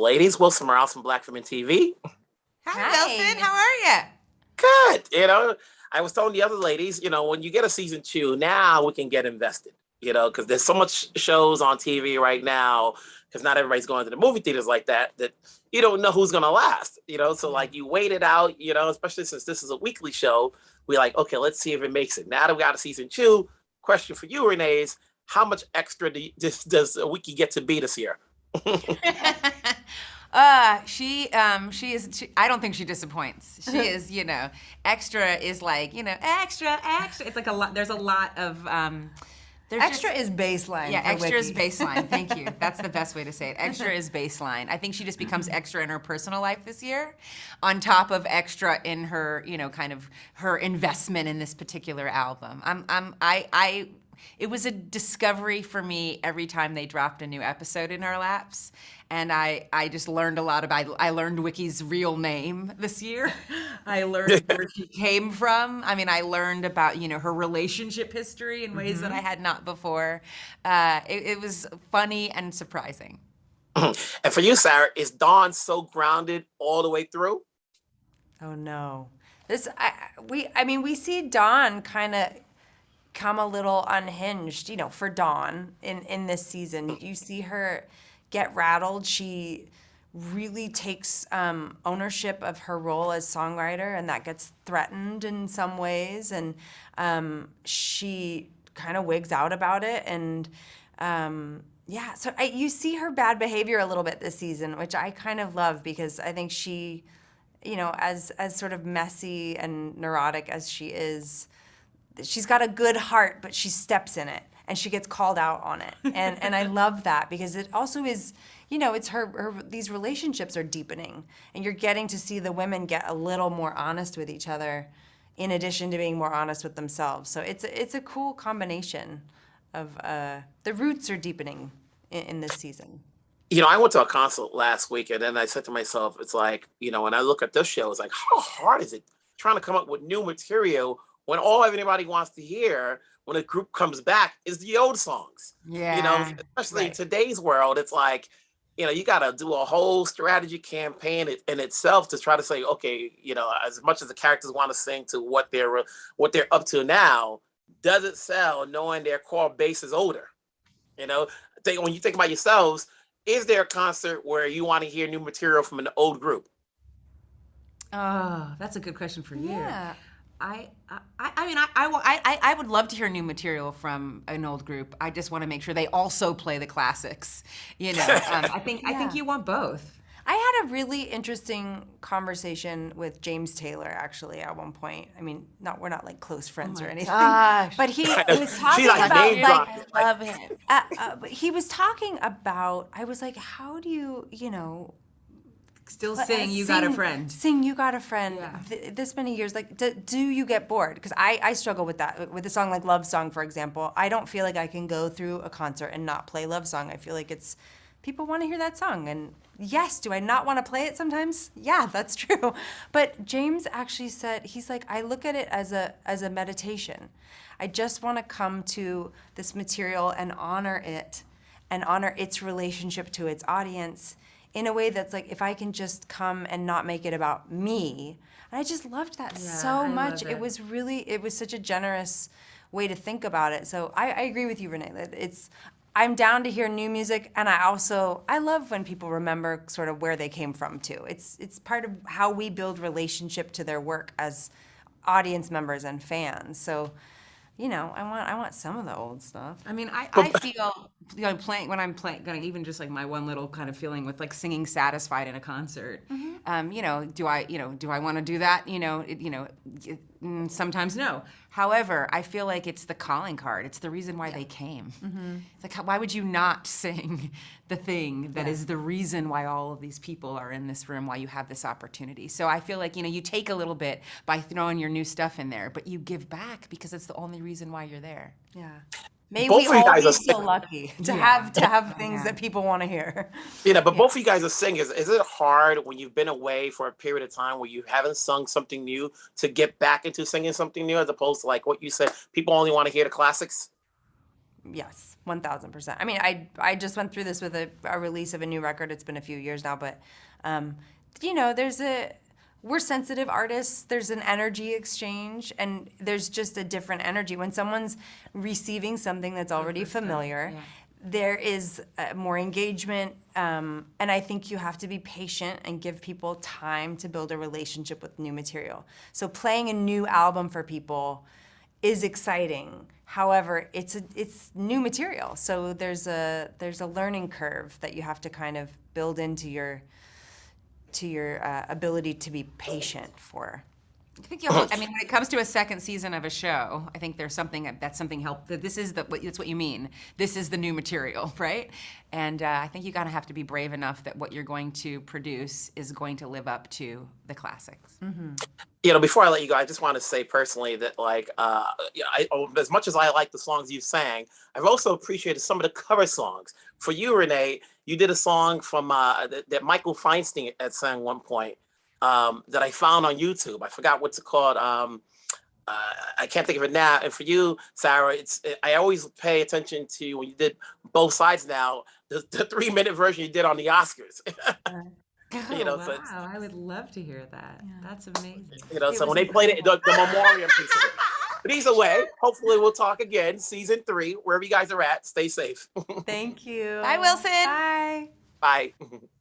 ladies, Wilson Morales from Black Women TV. Hi, Wilson. How are you? Good. I was telling the other ladies, when you get a season 2, now we can get invested, because there's so much shows on TV right now, because not everybody's going to the movie theaters like that you don't know who's going to last, so like you wait it out, especially since this is a weekly show. We're like, okay, let's see if it makes it. Now that we got a season 2, question for you, Renee, is how much extra does Wickie get to be this year? She is. I don't think she disappoints. She is, extra is like, extra. It's like a lot. There's a lot of. Extra is baseline. Yeah, extra is baseline. Thank you. That's the best way to say it. Extra is baseline. I think she just becomes extra in her personal life this year, on top of extra in her, kind of her investment in this particular album. It was a discovery for me every time they dropped a new episode in our laps. And I just learned a lot about, I learned Wickie's real name this year. I learned where she came from. I mean, I learned about, her relationship history in ways that I had not before. It was funny and surprising. And for you, Sarah, is Dawn so grounded all the way through? Oh, no. We see Dawn kind of come a little unhinged, for Dawn in this season. You see her get rattled. She really takes ownership of her role as songwriter, and that gets threatened in some ways. And she kind of wigs out about it. And so you see her bad behavior a little bit this season, which I kind of love, because I think she, as sort of messy and neurotic as she is, she's got a good heart, but she steps in it and she gets called out on it. And I love that, because it also is, it's her these relationships are deepening, and you're getting to see the women get a little more honest with each other, in addition to being more honest with themselves. So it's a cool combination of the roots are deepening in this season. I went to a concert last week, and then I said to myself, it's like, when I look at this show, it's like, how hard is it trying to come up with new material when all everybody wants to hear when a group comes back is the old songs? Yeah. Especially in today's world, it's like, you got to do a whole strategy campaign in itself to try to say, okay, as much as the characters want to sing to what they're up to now, does it sell knowing their core base is older? When you think about yourselves, is there a concert where you want to hear new material from an old group? Oh, that's a good question for you. Yeah. I would love to hear new material from an old group. I just want to make sure they also play the classics. I think you want both. I had a really interesting conversation with James Taylor, actually, at one point. I mean, we're not like close friends or anything, but he was talking about, I love him. But he was talking about, I was like, how do you, Still sing You Got a Friend. Sing You Got a Friend. Yeah. This many years, like, do you get bored? Because I struggle with that. With a song like Love Song, for example, I don't feel like I can go through a concert and not play Love Song. I feel like people want to hear that song. And yes, do I not want to play it sometimes? Yeah, that's true. But James actually said, he's like, I look at it as a meditation. I just want to come to this material and honor it, and honor its relationship to its audience, in a way that's like, if I can just come and not make it about me. And I just loved that so much. It was such a generous way to think about it. So I agree with you, Renee, that I'm down to hear new music, and I love when people remember sort of where they came from too. It's part of how we build relationship to their work as audience members and fans. So, I want some of the old stuff. I mean, I feel when I'm playing, even just like my one little kind of feeling with like singing "Satisfied" in a concert. Do I want to do that? Sometimes no. However, I feel like it's the calling card. It's the reason why they came. It's like, why would you not sing the thing that is the reason why all of these people are in this room, why you have this opportunity? So I feel like, you take a little bit by throwing your new stuff in there, but you give back because it's the only reason why you're there. Yeah. May Both we of you all guys be are so lucky to have things that people want to hear. But both of you guys are singers. Is it hard when you've been away for a period of time where you haven't sung something new to get back into singing something new, as opposed to like what you said, people only want to hear the classics? Yes, 1000%. I mean, I just went through this with a release of a new record. It's been a few years now, but you know, we're sensitive artists. There's an energy exchange, and there's just a different energy when someone's receiving something that's already familiar. Yeah. There is more engagement, and I think you have to be patient and give people time to build a relationship with new material. So playing a new album for people is exciting. However, it's new material, so there's a learning curve that you have to kind of build into your ability to be patient for. I think I mean, when it comes to a second season of a show, I think there's something that this is it's what you mean. This is the new material, right? And I think you gotta have to be brave enough that what you're going to produce is going to live up to the classics. Mm-hmm. You know, before I let you go, I just want to say personally that, like, as much as I like the songs you sang, I've also appreciated some of the cover songs. For you, Renee, you did a song from that Michael Feinstein had sang one point that I found on YouTube. I forgot what's it called. I can't think of it now. And for you, Sarah, I always pay attention to when you did Both Sides Now, the 3-minute version you did on the Oscars. Oh, You know, wow, so it's- I would love to hear that. Yeah. That's amazing. You know, It so was when they played it, the memoriam piece of it. But either way, hopefully we'll talk again, season 3, wherever you guys are at. Stay safe. Thank you. Bye, Wilson. Bye. Bye.